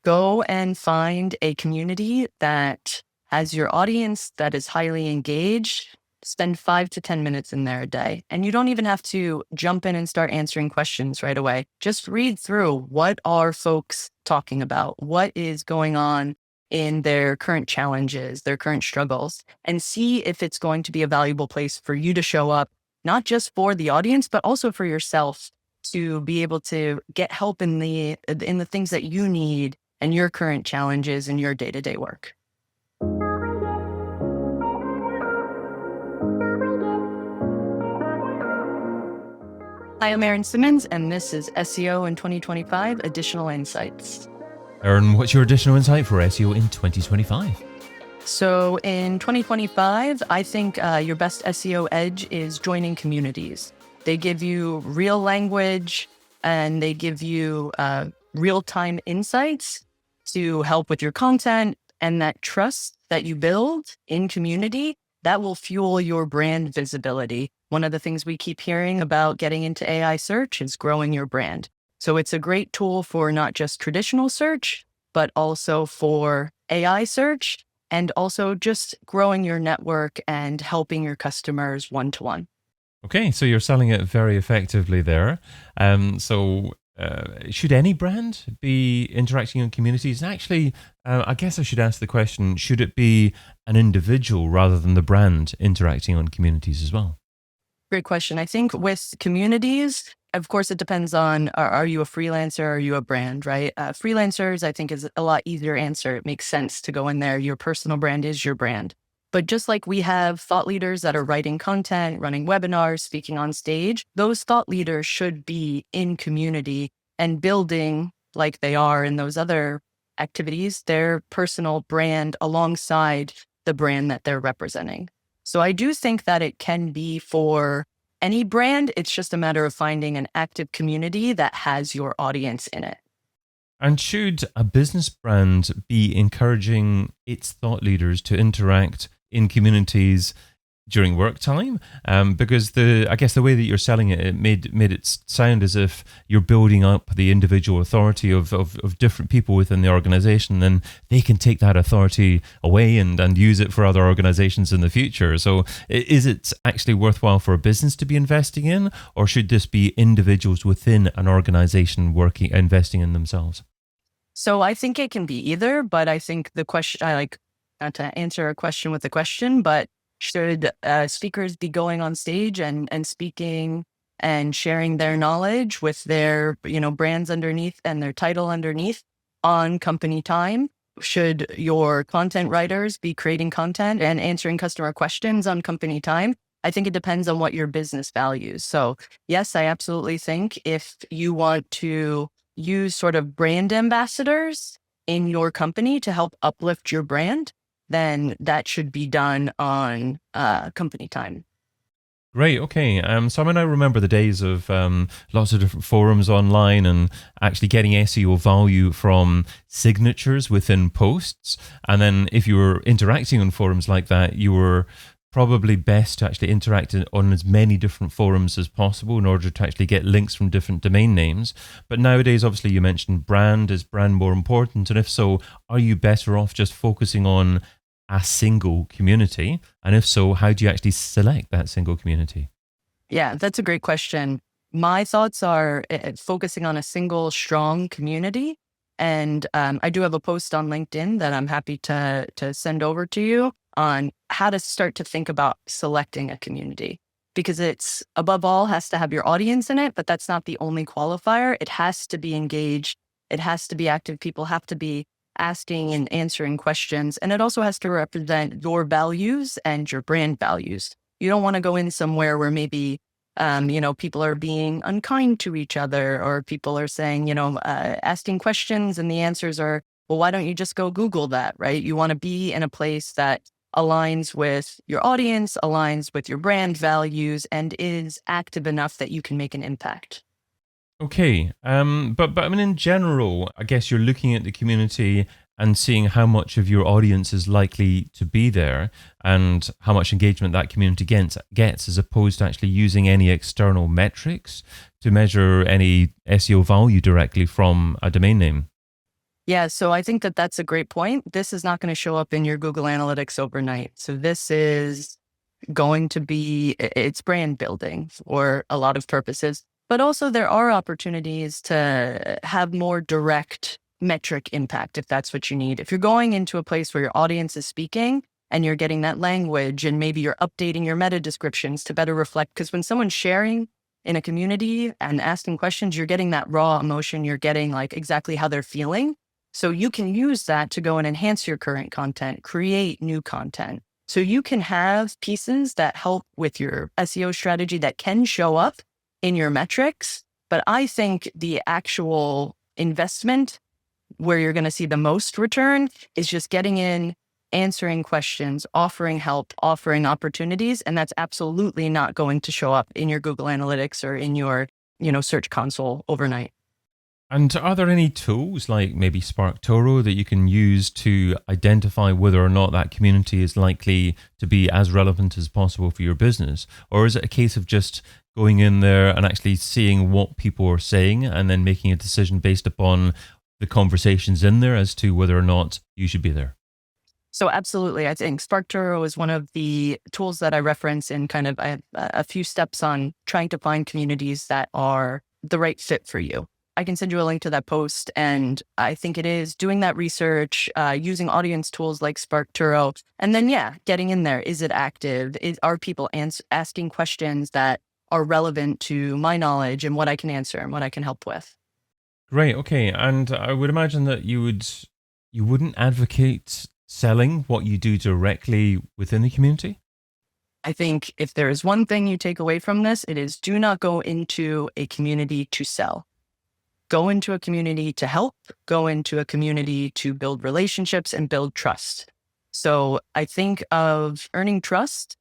Go and find a community that has your audience that is highly engaged. Spend 5 to 10 minutes in there a day. And you don't even have to jump in and start answering questions right away. Just read through, what are folks talking about? What is going on in their current challenges, their current struggles, and see if it's going to be a valuable place for you to show up, not just for the audience, but also for yourself, to be able to get help in the things that you need and your current challenges in your day-to-day work. Hi, I'm Erin Simmons, and this is SEO in 2025 Additional Insights. Erin, what's your additional insight for SEO in 2025? So in 2025, I think your best SEO edge is joining communities. They give you real language and they give you real-time insights to help with your content, and that trust that you build in community, that will fuel your brand visibility. One of the things we keep hearing about getting into AI search is growing your brand. So it's a great tool for not just traditional search, but also for AI search, and also just growing your network and helping your customers one-to-one. Okay, so you're selling it very effectively there. Should any brand be interacting in communities? And actually, I guess I should ask the question, should it be an individual rather than the brand interacting on communities as well? Great question. I think with communities, of course, it depends on, are you a freelancer? Are you a brand, right? Freelancers, I think, is a lot easier answer. It makes sense to go in there. Your personal brand is your brand. But just like we have thought leaders that are writing content, running webinars, speaking on stage, those thought leaders should be in community and building, like they are in those other activities, their personal brand alongside the brand that they're representing. So I do think that it can be for any brand. It's just a matter of finding an active community that has your audience in it. And should a business brand be encouraging its thought leaders to interact in communities during work time? Because I guess the way that you're selling it, it made it sound as if you're building up the individual authority of different people within the organization, and they can take that authority away and use it for other organizations in the future. So is it actually worthwhile for a business to be investing in, or should this be individuals within an organization investing in themselves? So I think it can be either, but I think the question, I like not to answer a question with a question, but should speakers be going on stage and speaking and sharing their knowledge with their, brands underneath and their title underneath on company time? Should your content writers be creating content and answering customer questions on company time? I think it depends on what your business values. So yes, I absolutely think if you want to use sort of brand ambassadors in your company to help uplift your brand, then that should be done on company time. Great. Okay. So I remember the days of lots of different forums online and actually getting SEO value from signatures within posts. And then if you were interacting on forums like that, you were probably best to actually interact on as many different forums as possible in order to actually get links from different domain names. But nowadays, obviously, you mentioned brand. Is brand more important? And if so, are you better off just focusing on a single community? And if so, how do you actually select that single community? Yeah, that's a great question. My thoughts are focusing on a single strong community. And I do have a post on LinkedIn that I'm happy to send over to you on how to start to think about selecting a community, because it's above all has to have your audience in it, but that's not the only qualifier. It has to be engaged. It has to be active. People have to be asking and answering questions. And it also has to represent your values and your brand values. You don't want to go in somewhere where maybe, people are being unkind to each other, or people are saying, asking questions and the answers are, well, why don't you just go Google that, right? You want to be in a place that aligns with your audience, aligns with your brand values, and is active enough that you can make an impact. Okay, but in general, I guess you're looking at the community and seeing how much of your audience is likely to be there and how much engagement that community gets, as opposed to actually using any external metrics to measure any SEO value directly from a domain name. Yeah, so I think that that's a great point. This is not going to show up in your Google Analytics overnight. So this is going to be, it's brand building for a lot of purposes, but also there are opportunities to have more direct metric impact if that's what you need. If you're going into a place where your audience is speaking and you're getting that language and maybe you're updating your meta descriptions to better reflect, because when someone's sharing in a community and asking questions, you're getting that raw emotion, you're getting like exactly how they're feeling. So you can use that to go and enhance your current content, create new content. So you can have pieces that help with your SEO strategy that can show up in your metrics. But I think the actual investment where you're going to see the most return is just getting in, answering questions, offering help, offering opportunities. And that's absolutely not going to show up in your Google Analytics or in your, search console overnight. And are there any tools like maybe SparkToro that you can use to identify whether or not that community is likely to be as relevant as possible for your business? Or is it a case of just going in there and actually seeing what people are saying and then making a decision based upon the conversations in there as to whether or not you should be there? So absolutely. I think SparkToro is one of the tools that I reference in kind of a few steps on trying to find communities that are the right fit for you. I can send you a link to that post. And I think it is doing that research, using audience tools like SparkToro, and then, getting in there. Is it active? Are people asking questions that are relevant to my knowledge and what I can answer and what I can help with? Great. Okay. And I would imagine that you wouldn't advocate selling what you do directly within the community? I think if there is one thing you take away from this, it is do not go into a community to sell. Go into a community to help, go into a community to build relationships and build trust. So I think of earning trust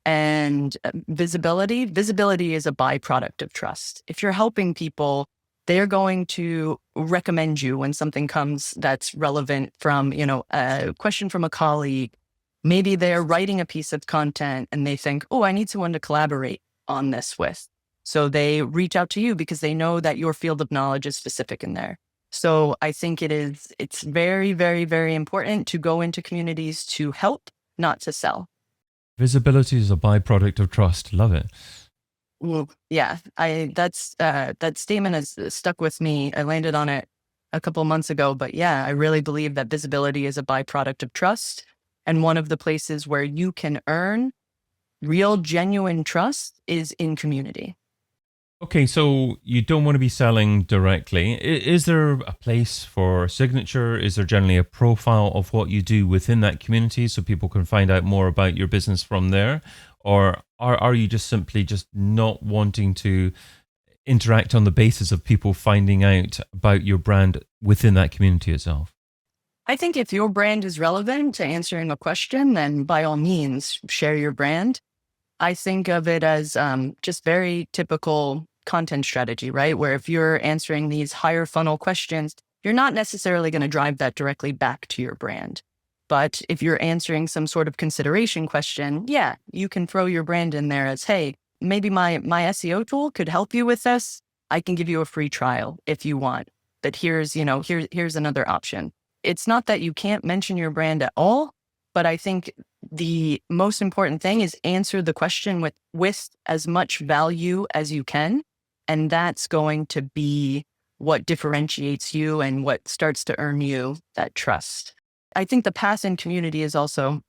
and visibility. Visibility is a byproduct of trust. If you're helping people, they're going to recommend you when something comes that's relevant from, a question from a colleague. Maybe they're writing a piece of content and they think, oh, I need someone to collaborate on this with. So they reach out to you because they know that your field of knowledge is specific in there. So I think it's very, very, very important to go into communities to help, not to sell. Visibility is a byproduct of trust. Love it. Well, yeah, that statement has stuck with me. I landed on it a couple of months ago, but yeah, I really believe that visibility is a byproduct of trust. And one of the places where you can earn real, genuine trust is in community. Okay, so you don't want to be selling directly. Is there a place for signature? Is there generally a profile of what you do within that community so people can find out more about your business from there? Or are you just simply just not wanting to interact on the basis of people finding out about your brand within that community itself? I think if your brand is relevant to answering a question, then by all means, share your brand. I think of it as just very typical content strategy, right? Where if you're answering these higher funnel questions, you're not necessarily going to drive that directly back to your brand. But if you're answering some sort of consideration question, you can throw your brand in there as, hey, maybe my SEO tool could help you with this. I can give you a free trial if you want. But here's another option. It's not that you can't mention your brand at all, but I think the most important thing is answer the question with as much value as you can. And that's going to be what differentiates you and what starts to earn you that trust. I think the path in community is also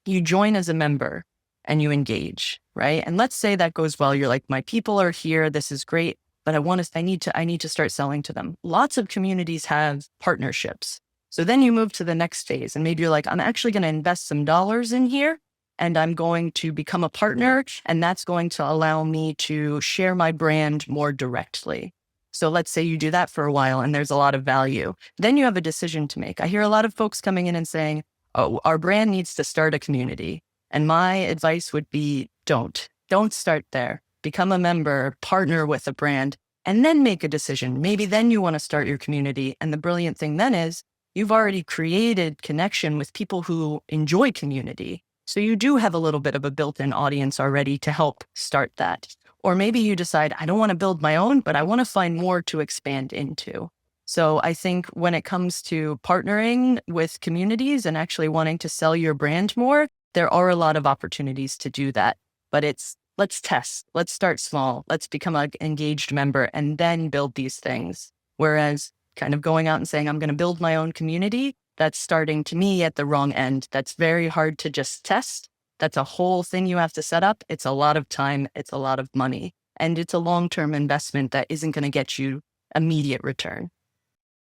you join as a member and you engage, right? And let's say that goes well. You're like, my people are here. This is great, but I need to start selling to them. Lots of communities have partnerships. So then you move to the next phase and maybe you're like, I'm actually going to invest some dollars in here and I'm going to become a partner. And that's going to allow me to share my brand more directly. So let's say you do that for a while and there's a lot of value. Then you have a decision to make. I hear a lot of folks coming in and saying, oh, our brand needs to start a community. And my advice would be don't start there. Become a member, partner with a brand, and then make a decision. Maybe then you want to start your community. And the brilliant thing then is you've already created connection with people who enjoy community. So you do have a little bit of a built-in audience already to help start that. Or maybe you decide, I don't want to build my own, but I want to find more to expand into. So I think when it comes to partnering with communities and actually wanting to sell your brand more, there are a lot of opportunities to do that. But let's test, let's start small, let's become an engaged member and then build these things. Whereas kind of going out and saying, I'm going to build my own community, that's starting to me at the wrong end. That's very hard to just test. That's a whole thing you have to set up. It's a lot of time. It's a lot of money. And it's a long-term investment that isn't going to get you immediate return.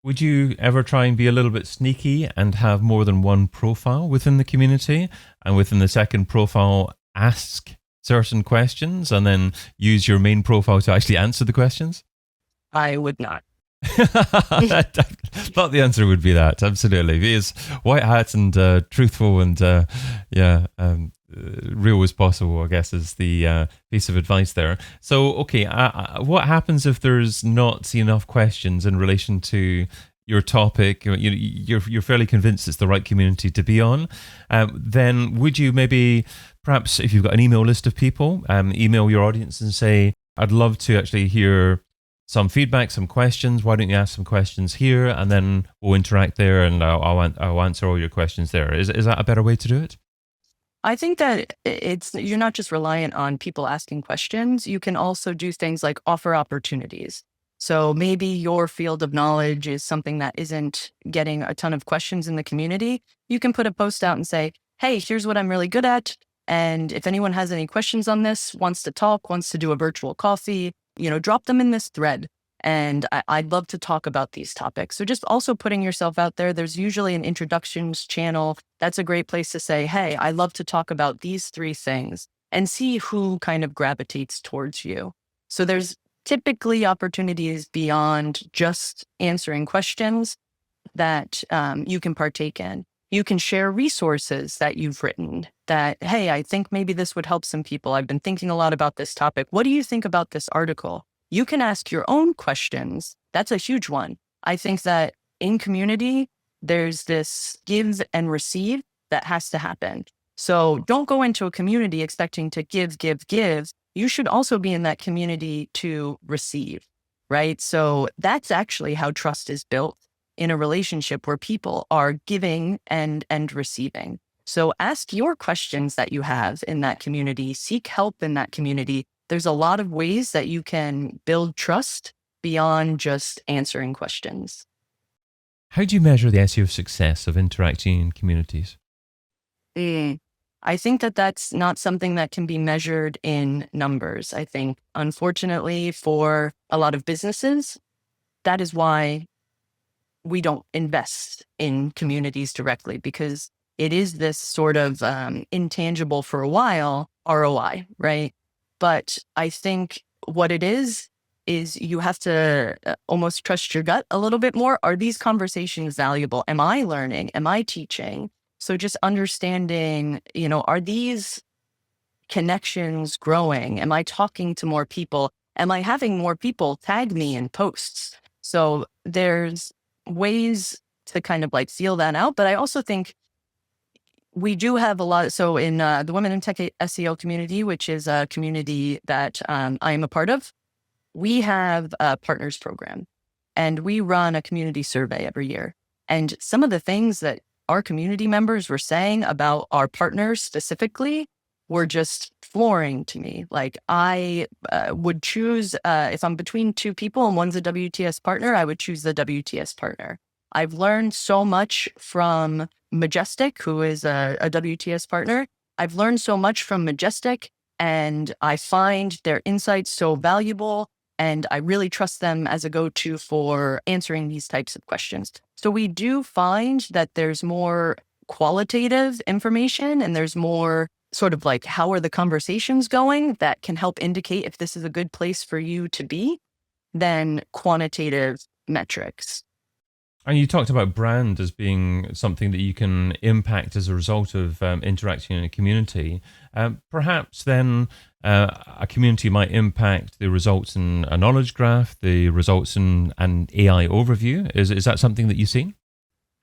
Would you ever try and be a little bit sneaky and have more than one profile within the community, and within the second profile ask certain questions and then use your main profile to actually answer the questions? I would not. I thought the answer would be that. Absolutely. He is white hat and truthful and real as possible, I guess, is the piece of advice there. So, okay, what happens if there's not enough questions in relation to your topic? You're fairly convinced it's the right community to be on. Then would you maybe, perhaps if you've got an email list of people, email your audience and say, I'd love to actually hear some feedback, some questions. Why don't you ask some questions here, and then we'll interact there, and I'll answer all your questions there. Is that a better way to do it? I think that you're not just reliant on people asking questions. You can also do things like offer opportunities. So maybe your field of knowledge is something that isn't getting a ton of questions in the community. You can put a post out and say, hey, here's what I'm really good at. And if anyone has any questions on this, wants to talk, wants to do a virtual coffee, drop them in this thread. And I'd love to talk about these topics. So just also putting yourself out there. There's usually an introductions channel. That's a great place to say, hey, I love to talk about these 3 things, and see who kind of gravitates towards you. So there's typically opportunities beyond just answering questions that you can partake in. You can share resources that you've written that, hey, I think maybe this would help some people. I've been thinking a lot about this topic. What do you think about this article? You can ask your own questions. That's a huge one. I think that in community, there's this give and receive that has to happen. So don't go into a community expecting to give. You should also be in that community to receive, right? So that's actually how trust is built in a relationship, where people are giving and receiving. So ask your questions that you have in that community, seek help in that community. There's a lot of ways that you can build trust beyond just answering questions. How do you measure the SEO success of interacting in communities? I think that that's not something that can be measured in numbers. I think, unfortunately, for a lot of businesses, that is why we don't invest in communities directly, because it is this sort of intangible for a while ROI, right? But I think what it is you have to almost trust your gut a little bit more. Are these conversations valuable? Am I learning? Am I teaching? So just understanding, are these connections growing? Am I talking to more people? Am I having more people tag me in posts? So there's ways to kind of like feel that out. But I also think we do have a lot. So in the Women in Tech SEO community, which is a community that I am a part of, we have a partners program, and we run a community survey every year. And some of the things that our community members were saying about our partners specifically were just flooring to me. Like, I would choose, if I'm between 2 people and one's a WTS partner, I would choose the WTS partner. I've learned so much from Majestic, who is a WTS partner. I've learned so much from Majestic, and I find their insights so valuable, and I really trust them as a go-to for answering these types of questions. So we do find that there's more qualitative information, and there's more sort of like, how are the conversations going, that can help indicate if this is a good place for you to be, than quantitative metrics. And you talked about brand as being something that you can impact as a result of interacting in a community. Perhaps then a community might impact the results in a knowledge graph, the results in an AI overview. Is that something that you've seen?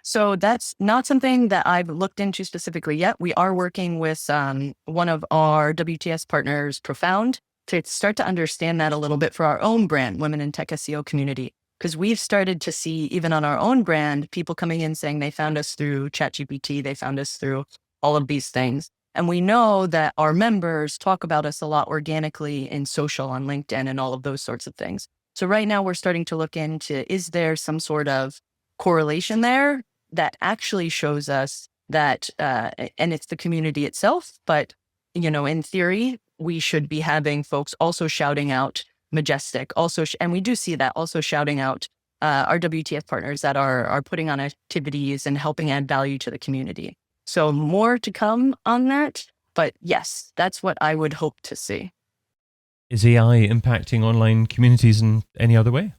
So that's not something that I've looked into specifically yet. We are working with one of our WTS partners, Profound, to start to understand that a little bit for our own brand, Women in Tech SEO community. Because we've started to see, even on our own brand, people coming in saying they found us through ChatGPT, they found us through all of these things. And we know that our members talk about us a lot organically in social, on LinkedIn, and all of those sorts of things. So right now we're starting to look into, is there some sort of correlation there that actually shows us that, and it's the community itself, but, in theory, we should be having folks also shouting out Majestic, also, and we do see that also shouting out our WTF partners that are putting on activities and helping add value to the community. So more to come on that, but yes, that's what I would hope to see. Is AI impacting online communities in any other way?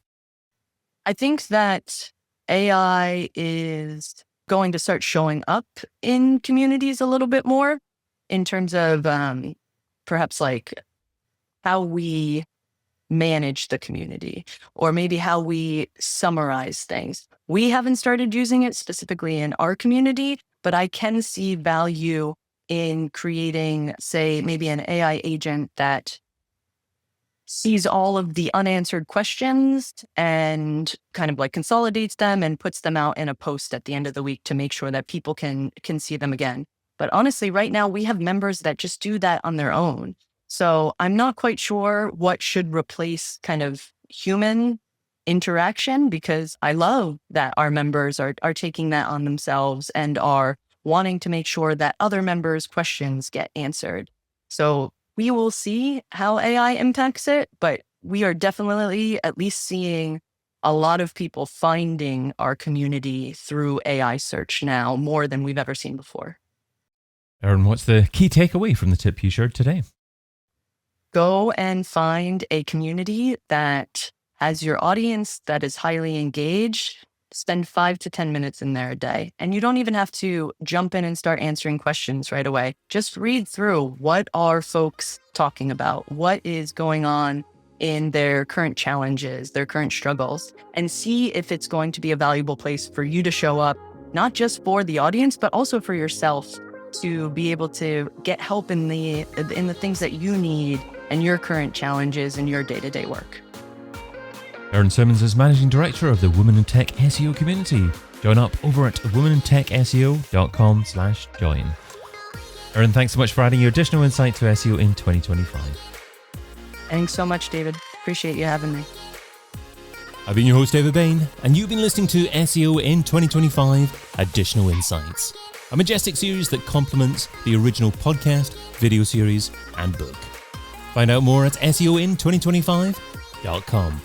I think that AI is going to start showing up in communities a little bit more in terms of perhaps like how we manage the community, or maybe how we summarize things. We haven't started using it specifically in our community, but I can see value in creating, say, maybe an AI agent that sees all of the unanswered questions and kind of like consolidates them and puts them out in a post at the end of the week to make sure that people can see them again. But honestly, right now we have members that just do that on their own. So I'm not quite sure what should replace kind of human interaction, because I love that our members are taking that on themselves and are wanting to make sure that other members' questions get answered. So we will see how AI impacts it, but we are definitely at least seeing a lot of people finding our community through AI search now, more than we've ever seen before. Erin, what's the key takeaway from the tip you shared today? Go and find a community that has your audience that is highly engaged. Spend 5 to 10 minutes in there a day. And you don't even have to jump in and start answering questions right away. Just read through, what are folks talking about? What is going on in their current challenges, their current struggles, and see if it's going to be a valuable place for you to show up, not just for the audience, but also for yourself, to be able to get help in the things that you need and your current challenges in your day-to-day work. Erin Simmons is Managing Director of the Women in Tech SEO community. Join up over at womenintechseo.com/join. Erin, thanks so much for adding your additional insight to SEO in 2025. Thanks so much, David. Appreciate you having me. I've been your host, David Bain, and you've been listening to SEO in 2025 Additional Insights, a Majestic series that complements the original podcast, video series, and book. Find out more at SEOin2025.com.